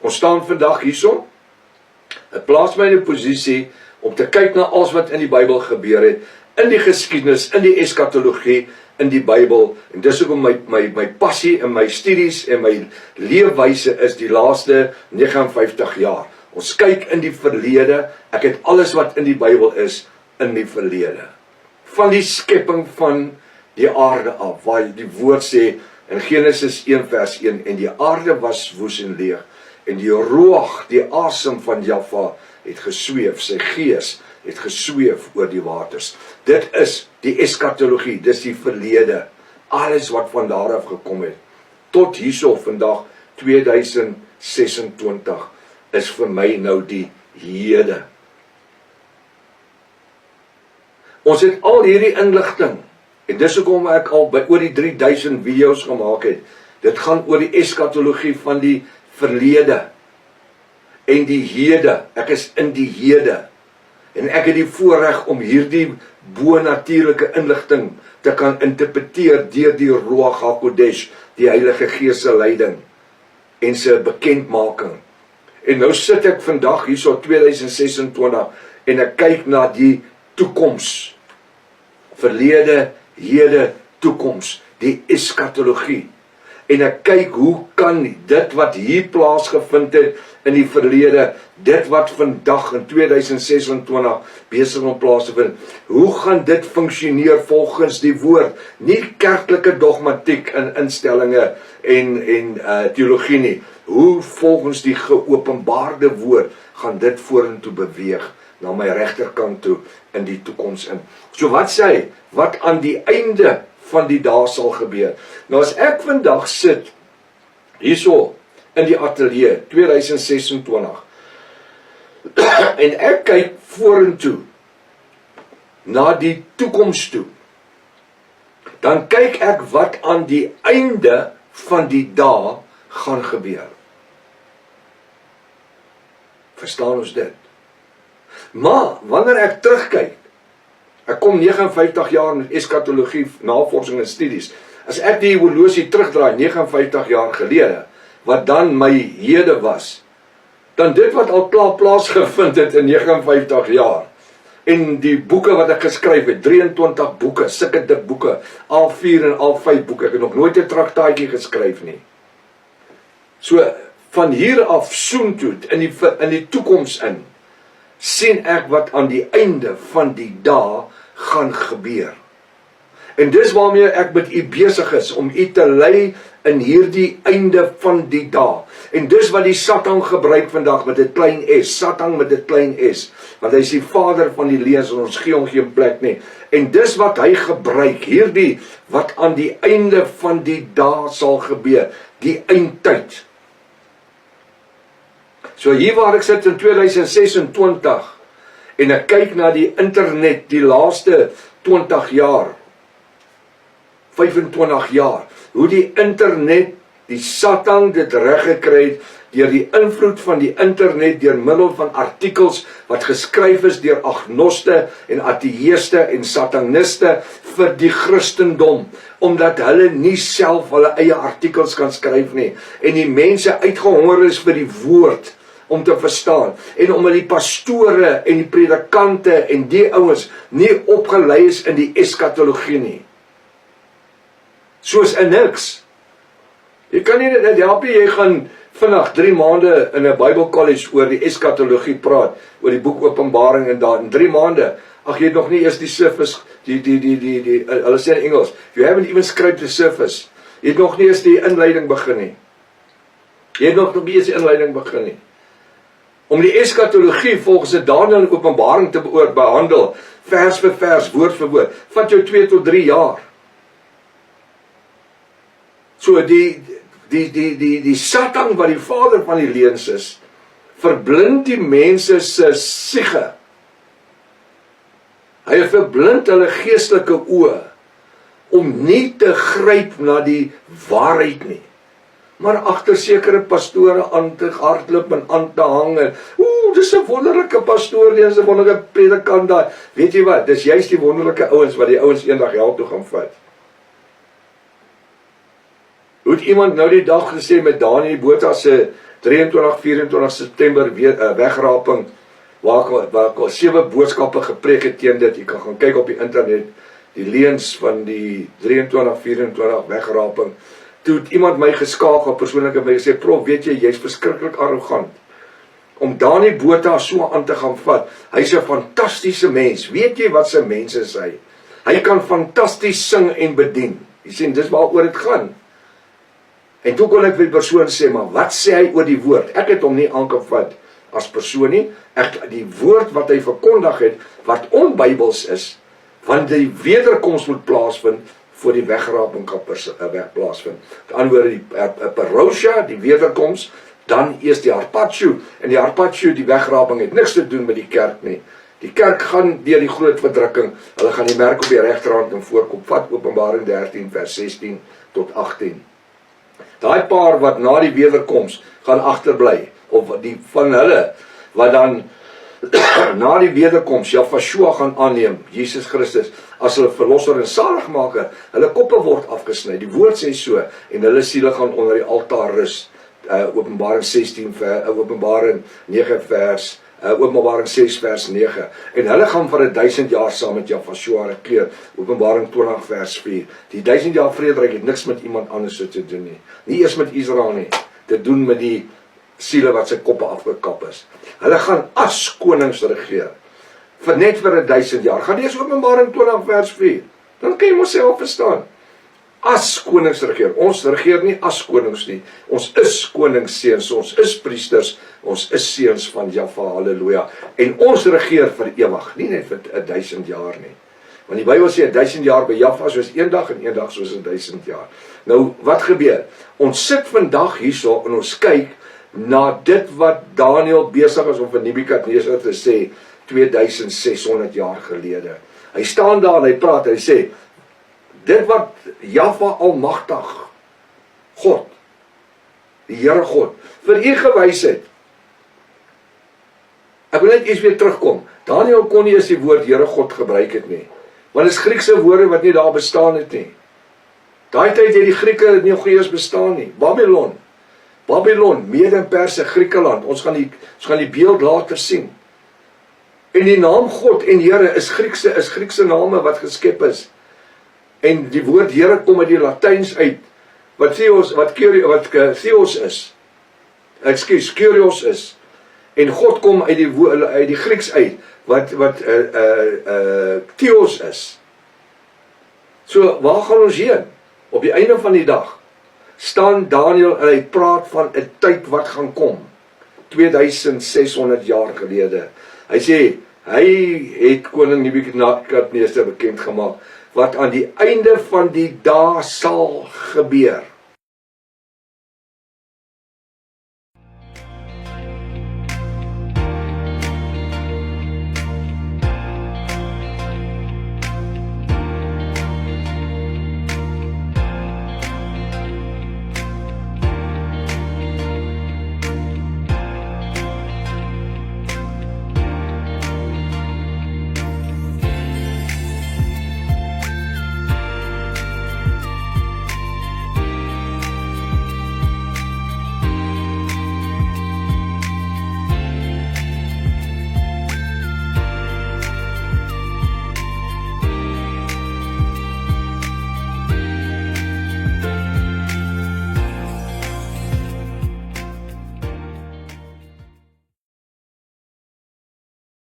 Ons staan vandag hierso. Dit plaas my in 'n posisie om te kyk na alles wat in die Bybel gebeur het, in die geskiedenis, in die eskatologie, in die Bybel. En dis hoekom my passie en my studies en my leefwyse is die laaste 59 jaar. Ons kyk in die verlede. Ek het alles wat in die Bybel is in die verlede. Van die skepping van die aarde af, waar die woord sê in Genesis 1 vers 1, en die aarde was woes en leeg, en die ruach, die asem van Jahwe, het gesweef, sy gees het gesweef oor die waters. Dit is die eskatologie, dis die verlede, alles wat van daar af gekom het, tot hierso vandag, 2026, is vir my nou die hede. Ons het al hierdie inligting, en dis hoekom ek al by oor die 3000 video's gemaak het. Dit gaan oor die eskatologie van die verlede en die hede. Ek is in die hede. En ek het die voorreg om hierdie bo-natuurlike inligting te kan interpreteer deur die Ruach HaKodesh, die Heilige Gees se leiding en sy bekendmaking. En nou sit ek vandag hierso 2026 en ek kyk na die toekoms. Verlede, hede, toekoms, die eskatologie. En ek kyk hoe kan dit wat hier plaasgevind het in die verlede, dit wat vandag in 2026 besig om plaas te vind, hoe gaan dit funksioneer volgens die woord? Nie kerklike dogmatiek in instellinge en teologie nie. Hoe volgens die geopenbaarde woord gaan dit vorentoe beweeg na my regterkant toe in die toekoms in. So wat sê hy? Wat aan die einde van die dae sal gebeur? Nou as ek vandag sit hierso in die ateljee 2026 en ek kyk vorentoe na die toekoms toe, dan kyk ek wat aan die einde van die dae gaan gebeur. Verstaan ons dit? Maar wanneer ek terugkyk, ek kom 59 jaar met eskatologie, navorsing en studies. As ek die horlosie terugdraai 59 jaar gelede, wat dan my hede was, dan dit wat al klaar plaasgevind het in 59 jaar, en die boeke wat ek geskryf het, 23 boeke, sulke dik boeke, A4 en A5 boeke, ek het nog nooit 'n traktaatjie geskryf nie. So, van hier af soontoe, in die toekoms in, sien ek wat aan die einde van die dae gaan gebeur. En dis waarmee ek met u besig is, om u te lei in hierdie einde van die dae. En dis wat die Satan gebruik vandag met 'n klein s, Satan met 'n klein s, want hy is die vader van die leuns en ons gee hom geen plek nie. En dis wat hy gebruik, hierdie wat aan die einde van die dae sal gebeur, die eindtyd. So hier waar ek sit in 2026 en ek kyk na die internet die laaste 20 jaar, 25 jaar, hoe die internet, die Satan dit reggekry het deur die invloed van die internet, deur middel van artikels wat geskryf is deur agnoste en ateïste en sataniste vir die Christendom, omdat hulle nie self hulle eie artikels kan skryf nie, en die mense uitgehonger is vir die woord, om te verstaan, en omdat die pastore en die predikante en die ouens nie opgelei is in die eskatologie nie. Soos in niks. Jy kan nie dit help nie, jy gaan vinnig 3 maande in 'n Bybelkollege oor die eskatologie praat, oor die boek Openbaring en daar in 3 maande, ag jy het nog nie eers die surface, hulle sê in Engels, you haven't even scraped the surface. Jy het nog nie eers die inleiding begin nie. Jy het nog nie eers die inleiding begin nie. Om die eskatologie volgens die Daniël en Openbaring te behandel, vers vir vers, woord vir woord, vat jou 2 tot 3 jaar. So die Satan wat die vader van die leuns is, verblind die mense se siege. Hy verblind hulle geestelike oë om nie te gryp na die waarheid nie, maar agter sekere pastore aan te hardloop en aan te hang en, dis 'n wonderlike pastoor, dis 'n wonderlike predikant daar. Weet jy wat, dis juist die wonderlike ouens wat die ouens eendag hel toe gaan vat. Hoe het iemand nou die dag gesê met Daniël Botha se 23, 24 September weer wegraping, waar ek al 7 boodskappe gepreek het teen dit. Jy kan gaan kyk op die internet, die leuns van die 23, 24 wegraping. Toe het iemand my geskakel, persoonlik en my gesê, prof, weet jy, jy's verskriklik arrogant, om Dani Botha so aan te gaan vat. Hy's 'n fantastiese mens, weet jy wat sy mens is hy? Hy kan fantasties sing en bedien. Jy sien, dis waaroor dit gaan. En toe kon ek vir die persoon sê, maar wat sê hy oor die woord? Ek het hom nie aangevat as persoon nie, die woord wat hy verkondig het, wat onbybels is, want die wederkoms moet plaasvind, voor die wegraping kan plaasvind. Met ander woorde, die parousia, die wederkoms, dan eers die harpacho, en die harpacho, die wegraping, het niks te doen met die kerk nie. Die kerk gaan deur die groot verdrukking, hulle gaan die merk op die regterhand en voorkop vat, Openbaring 13 vers 16 tot 18. Daai paar wat na die wederkoms gaan agterbly, of die van hulle, wat dan na die wederkoms, Yeshua gaan aanneem, Jesus Christus, as hulle verlosser en saligmaker, hulle koppe word afgesny, die woord sê so, en hulle siele gaan onder die altaar rus, Openbaring 16 Openbaring 9 vers, Openbaring 6 vers 9, en hulle gaan vir 1000 jaar saam met Yeshua regeer, Openbaring 20 vers 4, die 1000 jaar vrederyk het niks met iemand anders te doen nie, nie eers met Israel nie, te doen met die siele wat sy koppe afgekap is. Hulle gaan as konings regeer, net vir 1000 jaar, gaan lees Openbaring 20 vers 4, dan kan jy myself verstaan, as konings regeer, ons regeer nie as konings nie, ons is koningsseuns, ons is priesters, ons is seuns van Jahwe, halleluja, en ons regeer vir ewig, nie net vir 1000 jaar nie, want die Bybel sê 1000 jaar by Jahwe soos een dag en een dag soos 1000 jaar. Nou, wat gebeur? Ons sit vandag hierso en ons kyk na dit wat Daniel besig is om vir Nebukadneser te sê 2600 jaar gelede. Hy staan daar en hy praat, hy sê, dit wat Jahwe Almagtig, God, die Here God, vir u gewys het. Ek wil net iets weer terugkom. Daniel kon nie eens die woord Here God gebruik het nie, want dit is Griekse woorde wat nie daar bestaan het nie. Daai tyd het die Grieke nie eens bestaan nie. Babylon, Mede-Perse, Griekeland, ons gaan die beeld later sien. En die naam God en Here is Griekse name wat geskep is. En die woord Here kom uit die Latyns uit, wat Theos is. Kyrios is. En God kom uit die Grieks uit, wat Theos is. So, waar gaan ons heen? Op die einde van die dag, staan Daniel en hy praat van 'n tyd wat gaan kom, 2600 jaar gelede. Hy sê, hy het koning Nebukadneser bekend gemaak, wat aan die einde van die dae sal gebeur.